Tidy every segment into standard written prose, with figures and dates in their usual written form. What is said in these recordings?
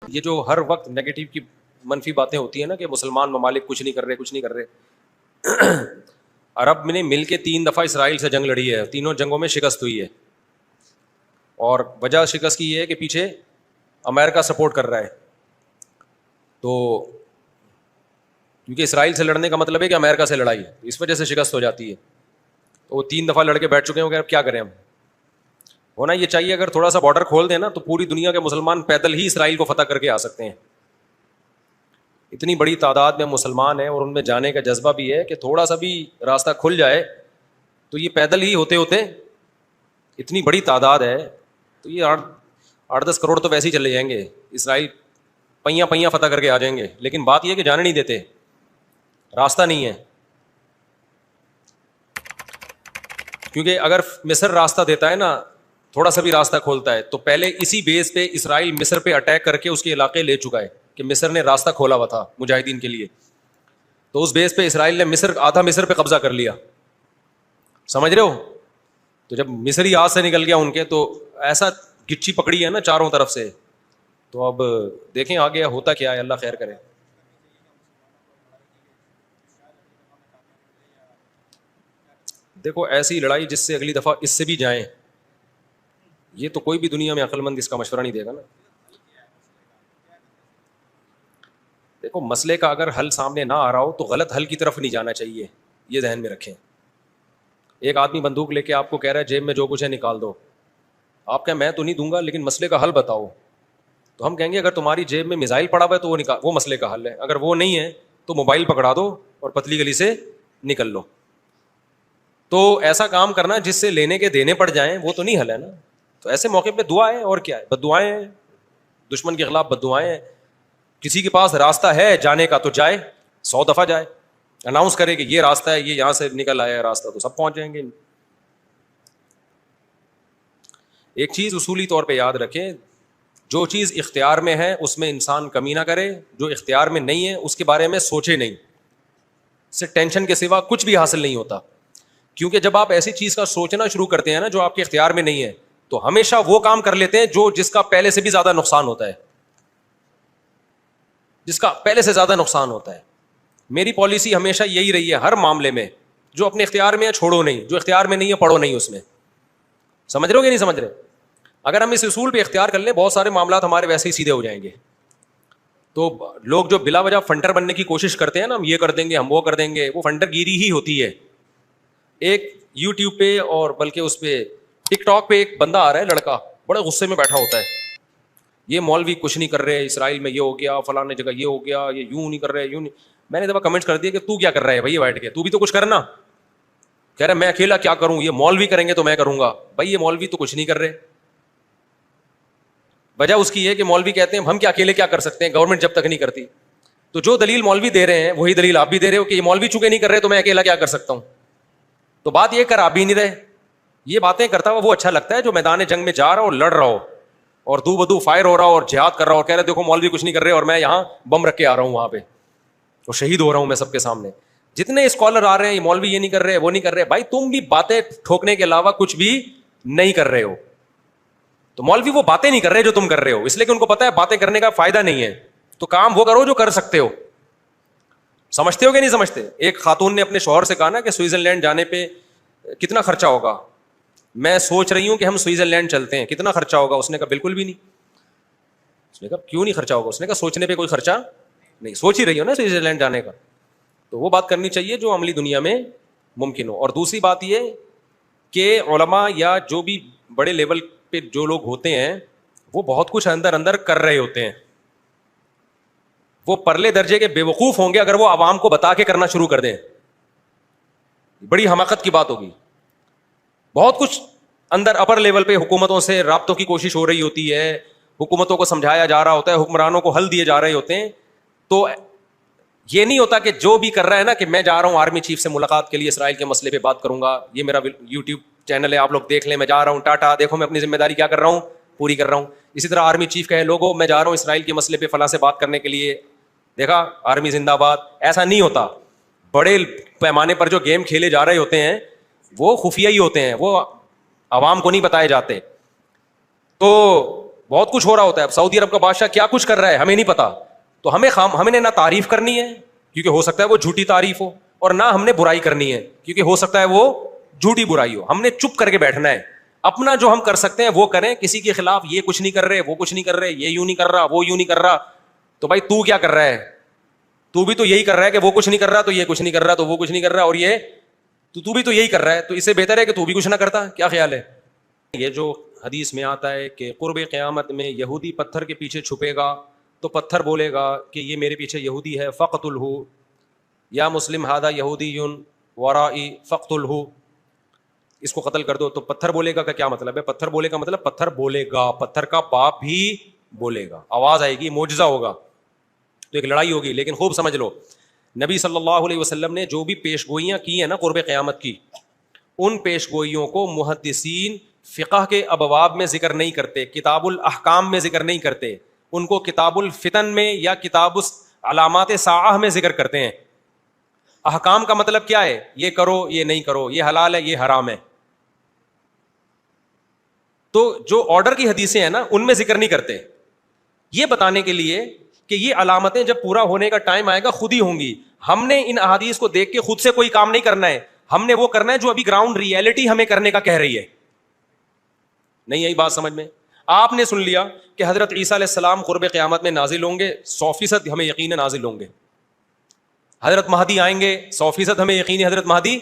یہ جو ہر وقت نیگیٹو کی منفی باتیں ہوتی ہیں نا کہ مسلمان ممالک کچھ نہیں کر رہے، کچھ نہیں کر رہے. عرب نے مل کے 3 دفعہ اسرائیل سے جنگ لڑی ہے، تینوں جنگوں میں شکست ہوئی ہے. اور وجہ شکست کی یہ ہے کہ پیچھے امریکہ سپورٹ کر رہا ہے. تو کیونکہ اسرائیل سے لڑنے کا مطلب ہے کہ امریکہ سے لڑائی ہے، اس وجہ سے شکست ہو جاتی ہے. تو وہ 3 دفعہ لڑ کے بیٹھ چکے ہیں، اب کیا کریں ہم. ہونا یہ چاہیے اگر تھوڑا سا بارڈر کھول دیں نا تو پوری دنیا کے مسلمان پیدل ہی اسرائیل کو فتح کر کے آ سکتے ہیں. اتنی بڑی تعداد میں مسلمان ہیں اور ان میں جانے کا جذبہ بھی ہے کہ تھوڑا سا بھی راستہ کھل جائے تو یہ پیدل ہی ہوتے ہوتے اتنی بڑی تعداد ہے تو یہ 8-10 کروڑ تو ویسے ہی چلے جائیں گے. اسرائیل پہیاں پہیاں فتح کر کے آ جائیں گے. لیکن بات یہ ہے کہ جانے نہیں دیتے، راستہ نہیں ہے. کیونکہ اگر مصر راستہ دیتا ہے نا، تھوڑا سا بھی راستہ کھولتا ہے، تو پہلے اسی بیس پہ اسرائیل مصر پہ اٹیک کر کے اس کے علاقے لے چکا ہے کہ مصر نے راستہ کھولا ہوا تھا مجاہدین کے لیے. تو اس بیس پہ اسرائیل نے آدھا مصر پہ قبضہ کر لیا. سمجھ رہے ہو؟ تو جب مصری ہاتھ سے نکل گیا ان کے، تو ایسا گچھی پکڑی ہے نا چاروں طرف سے. تو اب دیکھیں آگے ہوتا کیا ہے، اللہ خیر کرے. دیکھو ایسی لڑائی جس سے اگلی دفعہ اس سے بھی جائیں، یہ تو کوئی بھی دنیا میں عقل مند اس کا مشورہ نہیں دے گا نا. دیکھو مسئلے کا اگر حل سامنے نہ آ رہا ہو تو غلط حل کی طرف نہیں جانا چاہیے، یہ ذہن میں رکھیں. ایک آدمی بندوق لے کے آپ کو کہہ رہا ہے جیب میں جو کچھ ہے نکال دو. آپ کہیں میں تو نہیں دوں گا لیکن مسئلے کا حل بتاؤ. تو ہم کہیں گے اگر تمہاری جیب میں میزائل پڑا ہوا ہے تو وہ مسئلے کا حل ہے. اگر وہ نہیں ہے تو موبائل پکڑا دو اور پتلی گلی سے نکل لو. تو ایسا کام کرنا جس سے لینے کے دینے پڑ جائیں وہ تو نہیں حل ہے نا. تو ایسے موقع پہ دعا ہے، اور کیا ہے، بد دعائیں ہیں. دشمن کے خلاف بد دعائیں ہیں. کسی کے پاس راستہ ہے جانے کا تو جائے، 100 دفعہ جائے، اناؤنس کرے کہ یہ راستہ ہے، یہ یہاں سے نکل آیا ہے راستہ، تو سب پہنچ جائیں گے. ایک چیز اصولی طور پہ یاد رکھیں، جو چیز اختیار میں ہے اس میں انسان کمی نہ کرے، جو اختیار میں نہیں ہے اس کے بارے میں سوچے نہیں. اس سے ٹینشن کے سوا کچھ بھی حاصل نہیں ہوتا. کیونکہ جب آپ ایسی چیز کا سوچنا شروع کرتے ہیں نا جو آپ کے اختیار میں نہیں ہے، تو ہمیشہ وہ کام کر لیتے ہیں جس کا پہلے سے بھی زیادہ نقصان ہوتا ہے، جس کا پہلے سے زیادہ نقصان ہوتا ہے. میری پالیسی ہمیشہ یہی رہی ہے ہر معاملے میں، جو اپنے اختیار میں ہے چھوڑو نہیں، جو اختیار میں نہیں ہے پڑھو نہیں اس میں. سمجھ رہے ہو کہ نہیں سمجھ رہے؟ اگر ہم اس اصول پہ اختیار کر لیں بہت سارے معاملات ہمارے ویسے ہی سیدھے ہو جائیں گے. تو لوگ جو بلا وجہ فنٹر بننے کی کوشش کرتے ہیں نا، ہم یہ کر دیں گے، ہم وہ کر دیں گے، وہ فنٹر گیری ہی ہوتی ہے. ایک یوٹیوب پہ اور بلکہ اس پہ ٹک ٹاک پہ ایک بندہ آ رہا ہے، لڑکا بڑے غصے میں بیٹھا ہوتا ہے، یہ مولوی کچھ نہیں کر رہے، اسرائیل میں یہ ہو گیا، فلاں جگہ یہ ہو گیا، یہ یوں نہیں کر رہے، یوں نہیں. میں نے دفعہ کمنٹ کر دیا کہ تو کیا کر رہا ہے بھائی بیٹھ کے، تو بھی تو کچھ کرنا. کہہ رہا میں اکیلا کیا کروں، یہ مولوی کریں گے تو میں کروں گا. بھائی یہ مولوی تو کچھ نہیں کر رہے. وجہ اس کی ہے کہ مولوی کہتے ہیں ہم کیا اکیلے کیا کر سکتے ہیں، گورنمنٹ جب تک نہیں کرتی. تو جو دلیل مولوی دے رہے ہیں وہی دلیل آپ بھی دے رہے ہو کہ یہ مولوی چونکہ نہیں کر رہے تو میں اکیلا کیا کر سکتا ہوں. تو بات یہ کر آپ بھی نہیں رہے. یہ باتیں کرتا ہوا وہ اچھا لگتا ہے جو میدان جنگ میں جا رہا ہو اور لڑ رہا ہو اور دو بدو فائر ہو رہا ہو اور جہاد کر رہا ہو اور کہہ رہے دیکھو مولوی کچھ نہیں کر رہے اور میں یہاں بم رکھ کے آ رہا ہوں وہاں پہ اور شہید ہو رہا ہوں میں سب کے سامنے. جتنے اسکالر آ رہے ہیں یہ مولوی یہ نہیں کر رہے وہ نہیں کر رہے، بھائی تم بھی باتیں ٹھوکنے کے علاوہ کچھ بھی نہیں کر رہے ہو. تو مولوی وہ باتیں نہیں کر رہے جو تم کر رہے ہو، اس لیے کہ ان کو پتا ہے باتیں کرنے کا فائدہ نہیں ہے. تو کام وہ کرو جو کر سکتے ہو. سمجھتے ہو کہ نہیں سمجھتے؟ ایک خاتون نے اپنے شوہر سے کہا نا کہ سوئٹزرلینڈ جانے پہ کتنا خرچہ ہوگا، میں سوچ رہی ہوں کہ ہم سوئٹزرلینڈ چلتے ہیں، کتنا خرچہ ہوگا؟ اس نے کہا بالکل بھی نہیں. اس نے کہا کیوں نہیں خرچہ ہوگا؟ اس نے کہا سوچنے پہ کوئی خرچہ نہیں، سوچ ہی رہی ہو نا سوئٹزرلینڈ جانے کا. تو وہ بات کرنی چاہیے جو عملی دنیا میں ممکن ہو. اور دوسری بات یہ کہ علماء یا جو بھی بڑے لیول پہ جو لوگ ہوتے ہیں وہ بہت کچھ اندر اندر کر رہے ہوتے ہیں. وہ پرلے درجے کے بے وقوف ہوں گے اگر وہ عوام کو بتا کے کرنا شروع کر دیں، بڑی حماقت کی بات ہوگی. بہت کچھ اندر اپر لیول پہ حکومتوں سے رابطوں کی کوشش ہو رہی ہوتی ہے، حکومتوں کو سمجھایا جا رہا ہوتا ہے، حکمرانوں کو حل دیے جا رہے ہوتے ہیں. تو یہ نہیں ہوتا کہ جو بھی کر رہا ہے نا کہ میں جا رہا ہوں آرمی چیف سے ملاقات کے لیے اسرائیل کے مسئلے پہ بات کروں گا، یہ میرا یوٹیوب چینل ہے آپ لوگ دیکھ لیں، میں جا رہا ہوں ٹاٹا دیکھو میں اپنی ذمہ داری کیا کر رہا ہوں پوری کر رہا ہوں. اسی طرح آرمی چیف کہے لوگوں میں جا رہا ہوں اسرائیل کے مسئلے پہ فلاں سے بات کرنے کے لیے، دیکھا آرمی زندہ باد. ایسا نہیں ہوتا. بڑے پیمانے پر جو گیم کھیلے جا رہے ہوتے ہیں وہ خفیہ ہی ہوتے ہیں، وہ عوام کو نہیں بتائے جاتے. تو بہت کچھ ہو رہا ہوتا ہے. اب سعودی عرب کا بادشاہ کیا کچھ کر رہا ہے ہمیں نہیں پتا, تو ہمیں نہ تعریف کرنی ہے کیونکہ ہو سکتا ہے وہ جھوٹی تعریف ہو, اور نہ ہم نے برائی کرنی ہے کیونکہ ہو سکتا ہے وہ جھوٹی برائی ہو. ہم نے چپ کر کے بیٹھنا ہے, اپنا جو ہم کر سکتے ہیں وہ کریں, کسی کے خلاف یہ کچھ نہیں کر رہے, وہ کچھ نہیں کر رہے, یہ یوں نہیں کر رہا, وہ یوں نہیں کر رہا, تو بھائی تو کیا کر رہا ہے؟ تو بھی تو یہی کر رہا ہے کہ وہ کچھ نہیں کر رہا تو یہ کچھ نہیں کر رہا تو وہ کچھ نہیں کر رہا, اور یہ تو بھی تو یہی کر رہا ہے, تو اس سے بہتر ہے کہ تو بھی کچھ نہ کرتا. کیا خیال ہے؟ یہ جو حدیث میں آتا ہے کہ قرب قیامت میں یہودی پتھر کے پیچھے چھپے گا تو پتھر بولے گا کہ یہ میرے پیچھے یہودی ہے, فقتلہ یا مسلم ھذا یہودی ورائی فقتلہ, اس کو قتل کر دو. تو پتھر بولے گا کا کیا مطلب ہے؟ پتھر بولے کا مطلب پتھر بولے گا, پتھر کا باپ بھی بولے گا, آواز آئے گی, معجزہ ہوگا, تو ایک لڑائی ہوگی. لیکن خوب سمجھ لو, نبی صلی اللہ علیہ وسلم نے جو بھی پیش گوئیاں کی ہیں نا قرب قیامت کی, ان پیش گوئیوں کو محدثین فقہ کے ابواب میں ذکر نہیں کرتے, کتاب الاحکام میں ذکر نہیں کرتے, ان کو کتاب الفتن میں یا کتاب علامات ساعہ میں ذکر کرتے ہیں. احکام کا مطلب کیا ہے؟ یہ کرو, یہ نہیں کرو, یہ حلال ہے, یہ حرام ہے. تو جو آرڈر کی حدیثیں ہیں نا ان میں ذکر نہیں کرتے, یہ بتانے کے لیے کہ یہ علامتیں جب پورا ہونے کا ٹائم آئے گا خود ہی ہوں گی. ہم نے ان احادیث کو دیکھ کے خود سے کوئی کام نہیں کرنا ہے, ہم نے وہ کرنا ہے جو ابھی گراؤنڈ ریئلٹی ہمیں کرنے کا کہہ رہی ہے. نہیں یہی بات سمجھ میں؟ آپ نے سن لیا کہ حضرت عیسیٰ علیہ السلام قرب قیامت میں نازل ہوں گے, 100% ہمیں یقین نازل ہوں گے. حضرت مہدی آئیں گے, 100% ہمیں یقین حضرت مہدی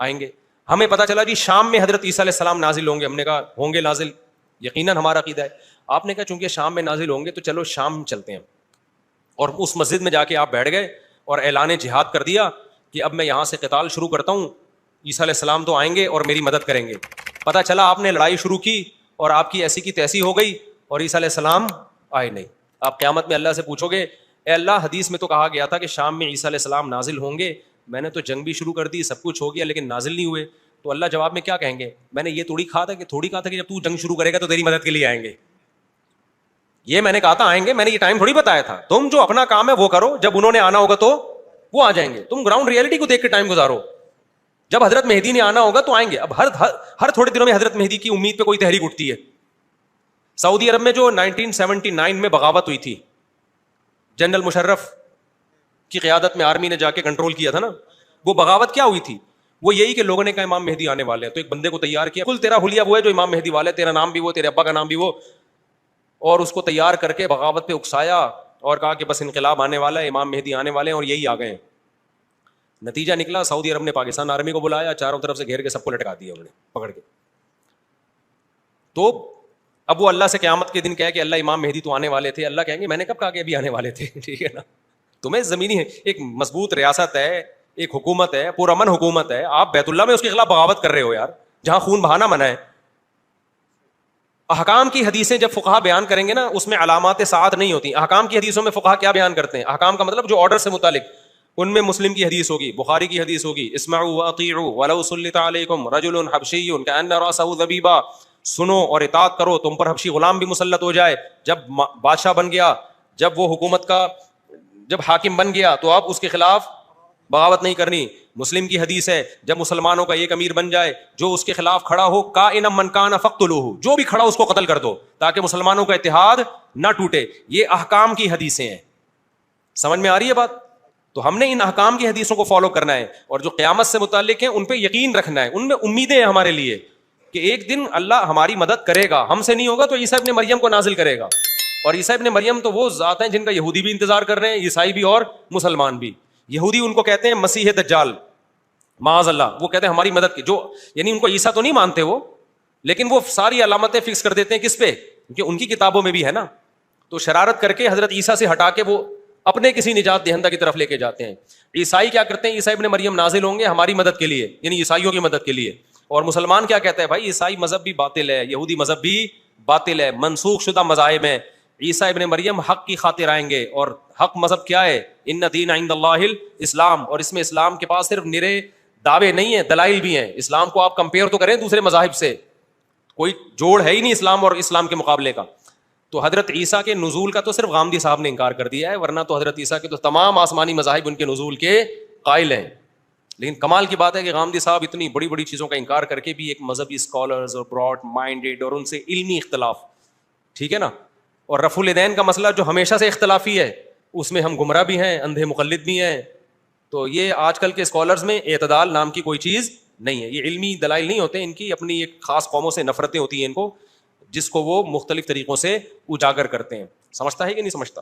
آئیں گے. ہمیں پتا چلا جی شام میں حضرت عیسیٰ علیہ السلام نازل ہوں گے, ہم نے کہا ہوں گے نازل, یقیناً ہمارا عقیدہ ہے. آپ نے کہا چونکہ شام میں نازل ہوں گے تو چلو شام چلتے ہیں, اور اس مسجد میں جا کے آپ بیٹھ گئے اور اعلان جہاد کر دیا کہ اب میں یہاں سے قتال شروع کرتا ہوں, عیسیٰ علیہ السلام تو آئیں گے اور میری مدد کریں گے. پتا چلا آپ نے لڑائی شروع کی اور آپ کی ایسی کی تیسی ہو گئی اور عیسیٰ علیہ السلام آئے نہیں. آپ قیامت میں اللہ سے پوچھو گے, اے اللہ حدیث میں تو کہا گیا تھا کہ شام میں عیسیٰ علیہ السلام نازل ہوں گے, میں نے تو جنگ بھی شروع کر دی, سب کچھ ہو گیا, لیکن نازل نہیں ہوئے. تو اللہ جواب میں کیا کہیں گے؟ میں نے یہ تھوڑی کہا تھا کہ جب تو جنگ شروع کرے گا تو تیری مدد کے لیے آئیں گے. یہ میں نے کہا تھا آئیں گے, میں نے یہ ٹائم تھوڑی بتایا تھا. تم جو اپنا کام ہے وہ کرو, جب انہوں نے آنا ہوگا تو وہ آ جائیں گے. تم گراؤنڈ ریئلٹی کو دیکھ کے ٹائم گزارو. جب حضرت مہدی نے آنا ہوگا تو آئیں گے. اب ہر تھوڑے دنوں میں حضرت مہدی کی امید پہ کوئی تحریک اٹھتی ہے. سعودی عرب میں جو 1979 میں بغاوت ہوئی تھی, جنرل مشرف کی قیادت میں آرمی نے جا کے کنٹرول کیا تھا نا, وہ بغاوت کیا ہوئی تھی؟ وہ یہی کہ لوگوں نے کہا امام مہدی آنے والے ہیں, تو ایک بندے کو تیار کیا, کل تیرا حلیہ وہ ہے جو امام مہدی والے, تیرا نام بھی وہ, تیرے ابا کا نام بھی وہ, اور اس کو تیار کر کے بغاوت پہ اکسایا اور کہا کہ بس انقلاب آنے والا ہے, امام مہدی آنے والے ہیں, اور یہی آ گئے ہیں. نتیجہ نکلا سعودی عرب نے پاکستان آرمی کو بلایا, چاروں طرف سے گھیر کے سب کو لٹکا دیا انہوں نے پکڑ کے. تو اب وہ اللہ سے قیامت کے دن کہے کہ اللہ امام مہدی تو آنے والے تھے, اللہ کہیں گے میں نے کب کہا کہ ابھی آنے والے تھے؟ ٹھیک ہے نا, تمہیں زمینی ایک مضبوط ریاست ہے, ایک حکومت ہے, پرامن حکومت ہے, آپ بیت اللہ میں اس کے خلاف بغاوت کر رہے ہو یار, جہاں خون بہانا منع ہے. احکام کی حدیثیں جب فقہا بیان کریں گے نا اس میں علامات ساعت نہیں ہوتی. احکام کی حدیثوں میں فقہا کیا بیان کرتے ہیں؟ احکام کا مطلب جو آرڈر سے متعلق, ان میں مسلم کی حدیث ہوگی, بخاری کی حدیث ہوگی, اسمعوا واطیعوا ولو سلط علیکم رجل حبشی کأن رأسہ ذبیبہ, سنو اور اطاعت کرو, تم پر حبشی غلام بھی مسلط ہو جائے. جب بادشاہ بن گیا, جب وہ حکومت کا جب حاکم بن گیا تو آپ اس کے خلاف بغاوت نہیں کرنی. مسلم کی حدیث ہے جب مسلمانوں کا ایک امیر بن جائے جو اس کے خلاف کھڑا ہو, کائنا من کان فقتلوہ, جو بھی کھڑا اس کو قتل کر دو تاکہ مسلمانوں کا اتحاد نہ ٹوٹے. یہ احکام کی حدیثیں ہیں. سمجھ میں آ رہی ہے بات؟ تو ہم نے ان احکام کی حدیثوں کو فالو کرنا ہے, اور جو قیامت سے متعلق ہیں ان پہ یقین رکھنا ہے, ان میں امیدیں ہیں ہمارے لیے کہ ایک دن اللہ ہماری مدد کرے گا. ہم سے نہیں ہوگا تو عیسیٰ ابن مریم کو نازل کرے گا, اور عیسیٰ ابن مریم تو وہ ذات ہیں جن کا یہودی بھی انتظار کر رہے ہیں, عیسائی بھی اور مسلمان بھی. یہودی ان کو کہتے ہیں مسیح دجال, معاذ اللہ, وہ کہتے ہیں ہماری مدد کی, جو یعنی ان کو عیسیٰ تو نہیں مانتے وہ, لیکن وہ ساری علامتیں فکس کر دیتے ہیں کس پہ؟ کیونکہ ان کی کتابوں میں بھی ہے نا. تو شرارت کر کے حضرت عیسیٰ سے ہٹا کے وہ اپنے کسی نجات دہندہ کی طرف لے کے جاتے ہیں. عیسائی کیا کرتے ہیں؟ عیسیٰ ابن مریم نازل ہوں گے ہماری مدد کے لیے, یعنی عیسائیوں کی مدد کے لیے. اور مسلمان کیا کہتا ہے؟ بھائی عیسائی مذہب بھی باطل ہے, یہودی مذہب بھی باطل ہے, منسوخ شدہ مذاہب ہیں. عیسیٰ ابن مریم حق کی خاطر آئیں گے, اور حق مذہب کیا ہے؟ ان دین عند اللہ الاسلام, اور اس میں اسلام کے پاس صرف نرے دعوے نہیں ہیں, دلائل بھی ہیں. اسلام کو آپ کمپیئر تو کریں دوسرے مذاہب سے, کوئی جوڑ ہے ہی نہیں اسلام اور اسلام کے مقابلے کا. تو حضرت عیسیٰ کے نزول کا تو صرف غامدی صاحب نے انکار کر دیا ہے, ورنہ تو حضرت عیسیٰ کے تو تمام آسمانی مذاہب ان کے نزول کے قائل ہیں. لیکن کمال کی بات ہے کہ غامدی صاحب اتنی بڑی بڑی چیزوں کا انکار کر کے بھی ایک مذہبی اسکالرز اور براڈ مائنڈیڈ اور ان سے علمی اختلاف, ٹھیک ہے نا. اور رفع الیدین کا مسئلہ جو ہمیشہ سے اختلافی ہے, اس میں ہم گمراہ بھی ہیں, اندھے مقلد بھی ہیں. تو یہ آج کل کے اسکالرز میں اعتدال نام کی کوئی چیز نہیں ہے. یہ علمی دلائل نہیں ہوتے, ان کی اپنی ایک خاص قوموں سے نفرتیں ہوتی ہیں ان کو, جس کو وہ مختلف طریقوں سے اجاگر کرتے ہیں. سمجھتا ہے کہ نہیں سمجھتا؟